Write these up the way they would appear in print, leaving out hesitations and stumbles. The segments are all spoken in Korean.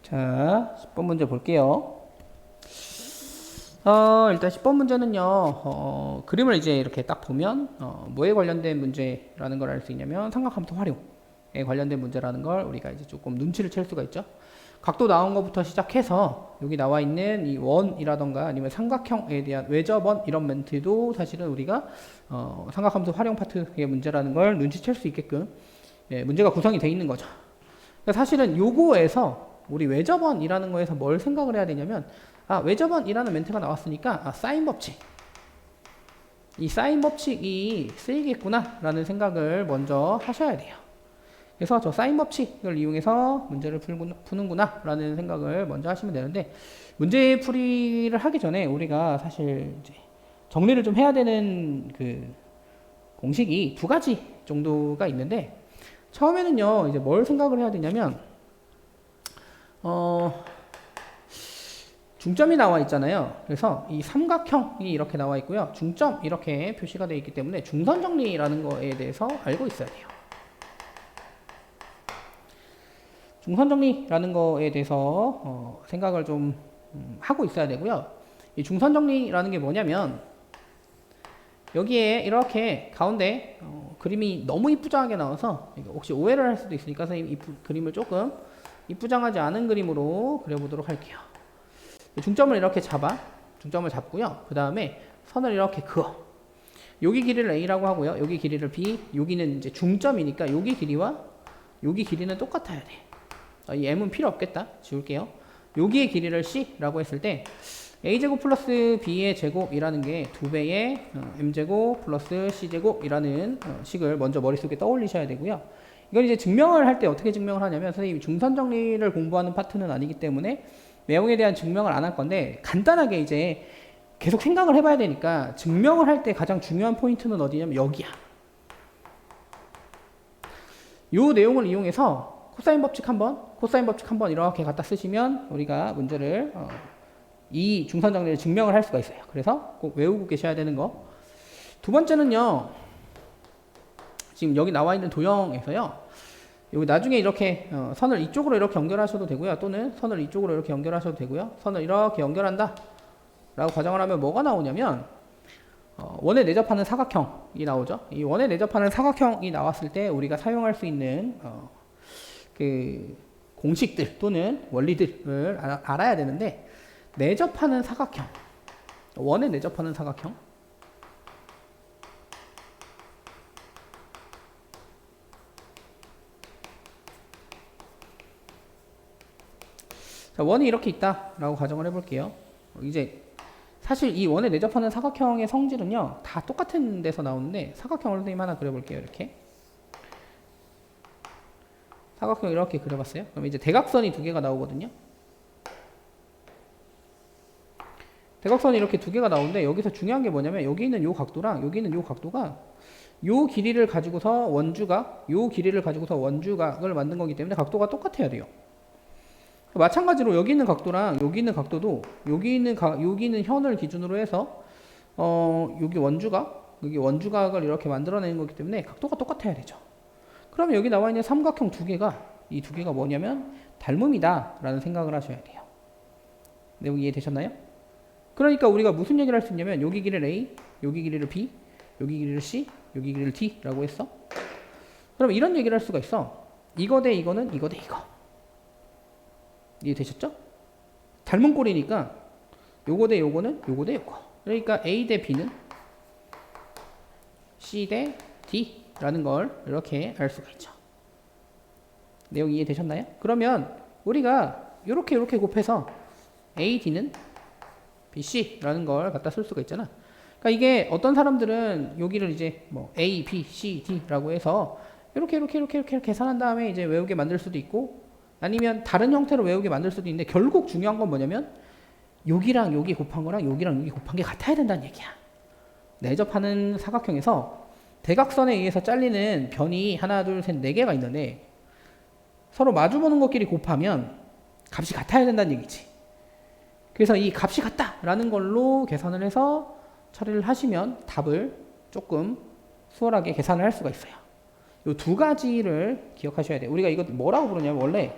자, 10번 문제 볼게요. 일단 10번 문제는요, 그림을 이제 이렇게 딱 보면, 뭐에 관련된 문제라는 걸 알 수 있냐면, 삼각함수 활용에 관련된 문제라는 걸 우리가 이제 조금 눈치를 챌 수가 있죠. 각도 나온 것부터 시작해서, 여기 나와 있는 이 원이라던가 아니면 삼각형에 대한 외접원 이런 멘트도 사실은 우리가, 삼각함수 활용 파트의 문제라는 걸 눈치챌 수 있게끔, 문제가 구성이 되어 있는 거죠. 그러니까 사실은 요거에서 우리 외접원이라는 거에서 뭘 생각을 해야 되냐면 외접원이라는 멘트가 나왔으니까 사인 법칙 이 사인 법칙이 쓰이겠구나 라는 생각을 먼저 하셔야 돼요. 그래서 저 사인 법칙을 이용해서 문제를 푸는구나 라는 생각을 먼저 하시면 되는데, 문제 풀이를 하기 전에 우리가 사실 이제 정리를 좀 해야 되는 그 공식이 두 가지 정도가 있는데, 처음에는요 이제 뭘 생각을 해야 되냐면 중점이 나와 있잖아요. 그래서 이 삼각형이 이렇게 나와 있고요. 중점 이렇게 표시가 되어 있기 때문에 중선 정리라는 거에 대해서 알고 있어야 돼요. 중선 정리라는 거에 대해서 생각을 좀 하고 있어야 되고요. 이 중선 정리라는 게 뭐냐면 여기에 이렇게 가운데 그림이 너무 이쁘장하게 나와서 혹시 오해를 할 수도 있으니까 선생님 이 그림을 조금 이쁘장하지 않은 그림으로 그려보도록 할게요. 중점을 이렇게 중점을 잡고요. 그 다음에 선을 이렇게 그어. 여기 길이를 A라고 하고요. 여기 길이를 B, 여기는 이제 중점이니까 여기 길이와 여기 길이는 똑같아야 돼. 이 M은 필요 없겠다. 지울게요. 여기의 길이를 C라고 했을 때 A제곱 플러스 B의 제곱이라는 게 2배의 M제곱 플러스 C제곱이라는 식을 먼저 머릿속에 떠올리셔야 되고요. 이건 이제 증명을 할 때 어떻게 증명을 하냐면, 선생님이 중선 정리를 공부하는 파트는 아니기 때문에 내용에 대한 증명을 안 할 건데, 간단하게 이제 계속 생각을 해봐야 되니까 증명을 할 때 가장 중요한 포인트는 어디냐면 여기야. 이 내용을 이용해서 코사인 법칙 한번 이렇게 갖다 쓰시면 우리가 문제를 이 중선 정리를 증명을 할 수가 있어요. 그래서 꼭 외우고 계셔야 되는 거. 두 번째는요, 지금 여기 나와 있는 도형에서요, 여기 나중에 이렇게 선을 이쪽으로 이렇게 연결하셔도 되고요, 또는 선을 이쪽으로 이렇게 연결하셔도 되고요. 선을 이렇게 연결한다 라고 가정을 하면 뭐가 나오냐면 원에 내접하는 사각형이 나오죠. 이 원에 내접하는 사각형이 나왔을 때 우리가 사용할 수 있는 그 공식들 또는 원리들을 알아야 되는데, 내접하는 사각형, 원에 내접하는 사각형, 자, 원이 이렇게 있다라고 가정을 해볼게요. 이제 사실 이 원에 내접하는 사각형의 성질은요 다 똑같은 데서 나오는데, 사각형을 선생님 하나 그려볼게요. 이렇게 사각형 이렇게 그려봤어요. 그럼 이제 대각선이 두 개가 나오거든요. 대각선이 이렇게 두 개가 나오는데, 여기서 중요한 게 뭐냐면 여기 있는 요 각도랑 여기 있는 요 각도가 요 길이를 가지고서 요 길이를 가지고서 원주각을 만든 거기 때문에 각도가 똑같아야 돼요. 마찬가지로 여기 있는 각도랑 여기 있는 각도도 여기 있는 현을 기준으로 해서 여기 원주각을 이렇게 만들어내는 거기 때문에 각도가 똑같아야 되죠. 그러면 여기 나와 있는 삼각형 이 두 개가 뭐냐면 닮음이다 라는 생각을 하셔야 돼요. 내용 이해되셨나요? 그러니까 우리가 무슨 얘기를 할 수 있냐면 여기 길이를 A, 여기 길이를 B, 여기 길이를 C, 여기 길이를 D 라고 했어. 그럼 이런 얘기를 할 수가 있어. 이거 대 이거는 이거 대 이거. 이해되셨죠? 닮은 꼴이니까 요거 대 요거는 요거 대 요거. 그러니까 A 대 B는 C 대 D라는 걸 이렇게 알 수가 있죠. 내용 이해되셨나요? 그러면 우리가 이렇게 곱해서 AD는 BC라는 걸 갖다 쓸 수가 있잖아. 그러니까 이게 어떤 사람들은 여기를 이제 뭐 A, B, C, D라고 해서 이렇게 계산한 다음에 이제 외우게 만들 수도 있고, 아니면 다른 형태로 외우게 만들 수도 있는데, 결국 중요한 건 뭐냐면 여기랑 여기 곱한 거랑 여기랑 여기 곱한 게 같아야 된다는 얘기야. 내접하는 사각형에서 대각선에 의해서 잘리는 변이 하나, 둘, 셋, 네 개가 있는데 서로 마주보는 것끼리 곱하면 값이 같아야 된다는 얘기지. 그래서 이 값이 같다라는 걸로 계산을 해서 처리를 하시면 답을 조금 수월하게 계산을 할 수가 있어요. 이 두 가지를 기억하셔야 돼요. 우리가 이거 뭐라고 부르냐면 원래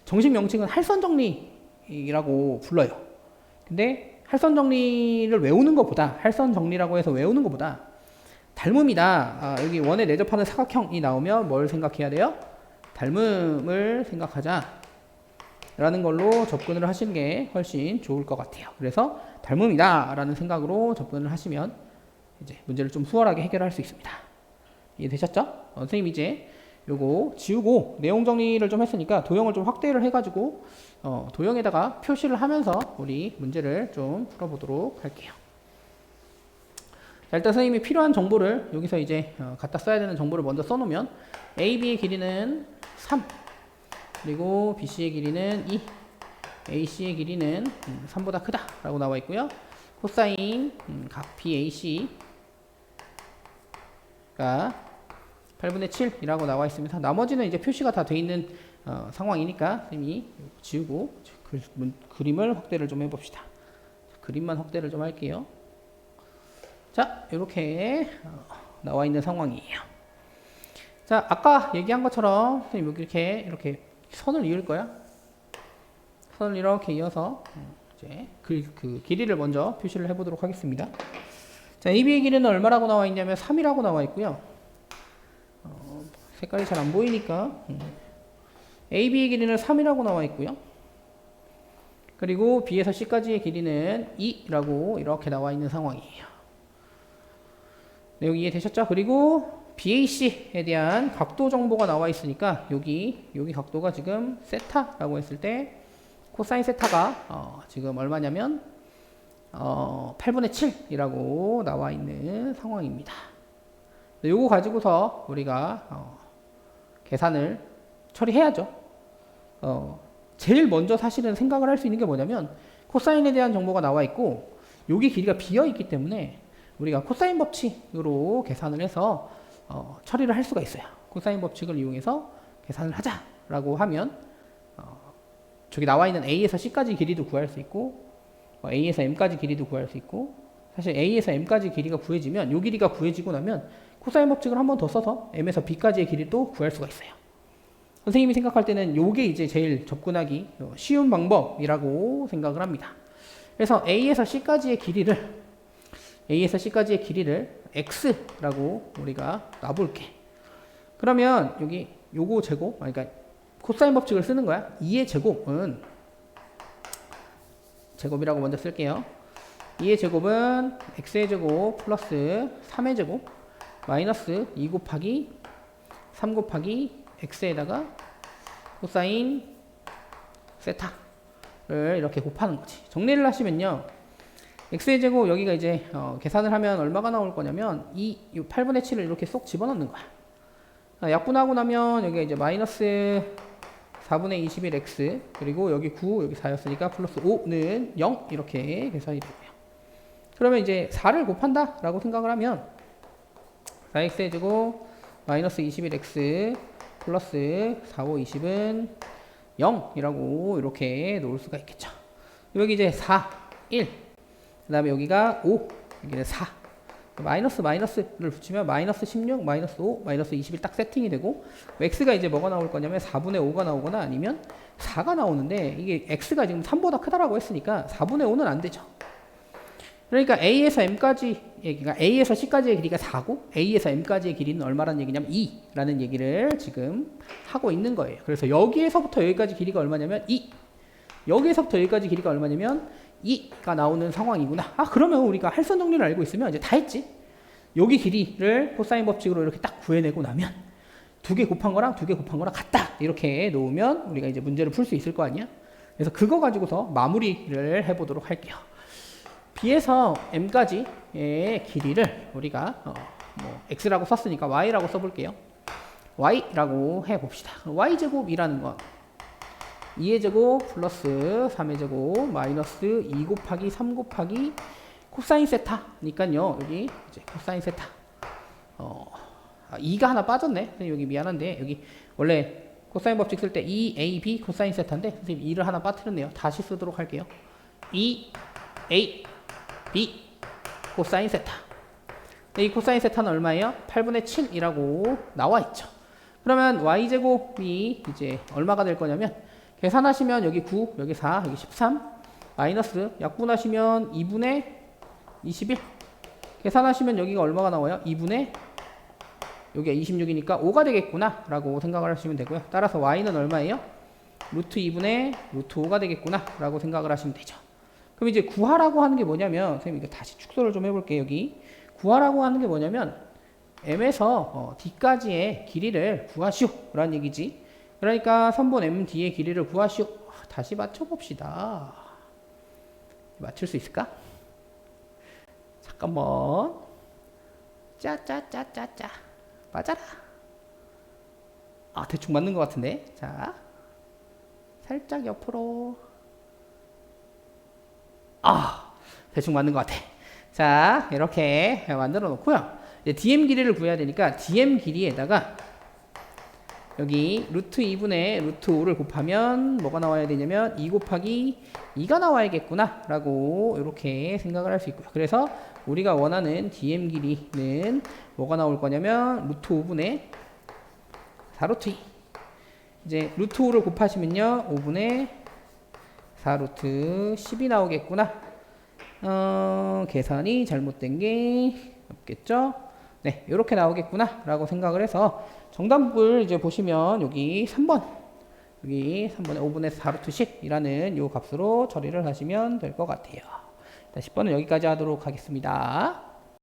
정식 명칭은 할선 정리라고 불러요. 근데 할선 정리를 외우는 것보다, 할선 정리라고 해서 외우는 것보다 닮음이다. 여기 원에 내접하는 사각형이 나오면 뭘 생각해야 돼요? 닮음을 생각하자 라는 걸로 접근을 하시는 게 훨씬 좋을 것 같아요. 그래서 닮음이다 라는 생각으로 접근을 하시면 이제 문제를 좀 수월하게 해결할 수 있습니다. 이해되셨죠? 선생님 이제 요거 지우고 내용 정리를 좀 했으니까 도형을 좀 확대를 해가지고 도형에다가 표시를 하면서 우리 문제를 좀 풀어보도록 할게요. 자, 일단 선생님이 필요한 정보를 여기서 이제 갖다 써야 되는 정보를 먼저 써놓으면 AB의 길이는 3, 그리고 BC의 길이는 2, AC의 길이는 3보다 크다 라고 나와 있고요. 코사인 각 BAC가 8분의 7이라고 나와 있습니다. 나머지는 이제 표시가 다 돼 있는 상황이니까 선생님이 지우고 그림을 확대를 좀 해봅시다. 그림만 확대를 좀 할게요. 자, 이렇게 나와 있는 상황이에요. 자, 아까 얘기한 것처럼 선생님 여기 이렇게 선을 이을 거야. 선을 이렇게 이어서 이제 그 길이를 먼저 표시를 해보도록 하겠습니다. 자, AB의 길이는 얼마라고 나와 있냐면 3이라고 나와 있고요. 색깔이 잘 안 보이니까 AB의 길이는 3이라고 나와 있고요. 그리고 B에서 C까지의 길이는 2라고 이렇게 나와 있는 상황이에요. 내용 이해되셨죠? 그리고 BAC에 대한 각도 정보가 나와 있으니까 여기 각도가 지금 세타라고 했을 때 코사인 세타가 지금 얼마냐면 8분의 7이라고 나와 있는 상황입니다. 요거 가지고서 우리가 계산을 처리해야죠. 제일 먼저 사실은 생각을 할 수 있는 게 뭐냐면 코사인에 대한 정보가 나와 있고 여기 길이가 비어 있기 때문에 우리가 코사인 법칙으로 계산을 해서 처리를 할 수가 있어요. 코사인 법칙을 이용해서 계산을 하자라고 하면 저기 나와 있는 A에서 C까지 길이도 구할 수 있고 A에서 M까지 길이도 구할 수 있고 사실 A에서 M까지 길이가 구해지면 요 길이가 구해지고 나면 코사인 법칙을 한 번 더 써서 M에서 B까지의 길이도 구할 수가 있어요. 선생님이 생각할 때는 요게 이제 제일 접근하기 쉬운 방법이라고 생각을 합니다. 그래서 A에서 C까지의 길이를 X라고 우리가 놔볼게. 그러면 여기 요거 제곱, 그러니까 코사인 법칙을 쓰는 거야. 2의 제곱은 제곱이라고 먼저 쓸게요. 2의 제곱은 X의 제곱 플러스 3의 제곱 마이너스 2 곱하기 3 곱하기 X에다가 코사인 세타를 이렇게 곱하는 거지. 정리를 하시면요. X의 제곱 여기가 이제 계산을 하면 얼마가 나올 거냐면 8분의 7을 이렇게 쏙 집어넣는 거야. 약분하고 나면 여기가 이제 마이너스 4분의 21X 그리고 여기 9 여기 4였으니까 플러스 5는 0 이렇게 계산이 되고요. 그러면 이제 4를 곱한다 라고 생각을 하면 4X의 제곱 마이너스 21X 플러스 4, 5, 20은 0이라고 이렇게 놓을 수가 있겠죠. 여기 이제 4, 1 그 다음에 여기가 5 여기는 4 마이너스를 붙이면 마이너스 16, 마이너스 5, 마이너스 21 딱 세팅이 되고 x가 이제 뭐가 나올 거냐면 4분의 5가 나오거나 아니면 4가 나오는데 이게 x가 지금 3보다 크다라고 했으니까 4분의 5는 안 되죠. 그러니까 A에서 M까지 그러니까 A에서 C까지의 길이가 4고 A에서 M까지의 길이는 얼마라는 얘기냐면 2라는 얘기를 지금 하고 있는 거예요. 그래서 여기에서부터 여기까지 길이가 얼마냐면 2 여기에서부터 여기까지 길이가 얼마냐면 2가 나오는 상황이구나. 그러면 우리가 할선 정리를 알고 있으면 이제 다 했지. 여기 길이를 코사인 법칙으로 이렇게 딱 구해내고 나면 두 개 곱한 거랑 두 개 곱한 거랑 같다. 이렇게 놓으면 우리가 이제 문제를 풀 수 있을 거 아니야. 그래서 그거 가지고서 마무리를 해보도록 할게요. B에서 M까지의 길이를 우리가 X라고 썼으니까 Y라고 써볼게요. Y라고 해봅시다. Y제곱이라는 건 2의 제곱 플러스 3의 제곱 마이너스 2 곱하기 3 곱하기 코사인 세타니까요. 여기 이제 코사인 세타 2가 하나 빠졌네. 여기 미안한데 여기 원래 코사인 법칙 쓸 때 2AB 코사인 세타인데 선생님 2를 하나 빠뜨렸네요. 다시 쓰도록 할게요. 2A B 코사인 세타. 이 코사인 세타는 얼마예요? 8분의 7이라고 나와 있죠. 그러면 y제곱이 이제 얼마가 될 거냐면 계산하시면 여기 9, 여기 4, 여기 13 마이너스 약분하시면 2분의 21 계산하시면 여기가 얼마가 나와요? 2분의 여기가 26이니까 5가 되겠구나 라고 생각을 하시면 되고요. 따라서 y는 얼마예요? 루트 2분의 루트 5가 되겠구나 라고 생각을 하시면 되죠. 그럼 이제 구하라고 하는 게 뭐냐면 선생님 이거 다시 축소를 좀 해볼게요. 여기 구하라고 하는 게 뭐냐면 m에서 d까지의 길이를 구하시오 라는 얘기지. 그러니까 선분 MD의 길이를 구하시오. 다시 맞춰봅시다. 맞출 수 있을까? 잠깐만. 짜짜짜짜짜. 맞아라. 아, 대충 맞는 것 같은데. 자, 살짝 옆으로. 아, 대충 맞는 것 같아. 자, 이렇게 만들어 놓고요. 이제 DM 길이를 구해야 되니까 DM 길이에다가 여기 루트 2분의 루트 5를 곱하면 뭐가 나와야 되냐면 2 곱하기 2가 나와야겠구나 라고 이렇게 생각을 할 수 있고요. 그래서 우리가 원하는 DM 길이는 뭐가 나올 거냐면 루트 5분의 4루트 2 이제 루트 5를 곱하시면요 5분의 4루트 10이 나오겠구나. 계산이 잘못된 게 없겠죠? 네, 이렇게 나오겠구나 라고 생각을 해서 정답을 이제 보시면 여기 3번 여기 3번에 5분의 4루트 10이라는 요 값으로 처리를 하시면 될 것 같아요. 10번은 여기까지 하도록 하겠습니다.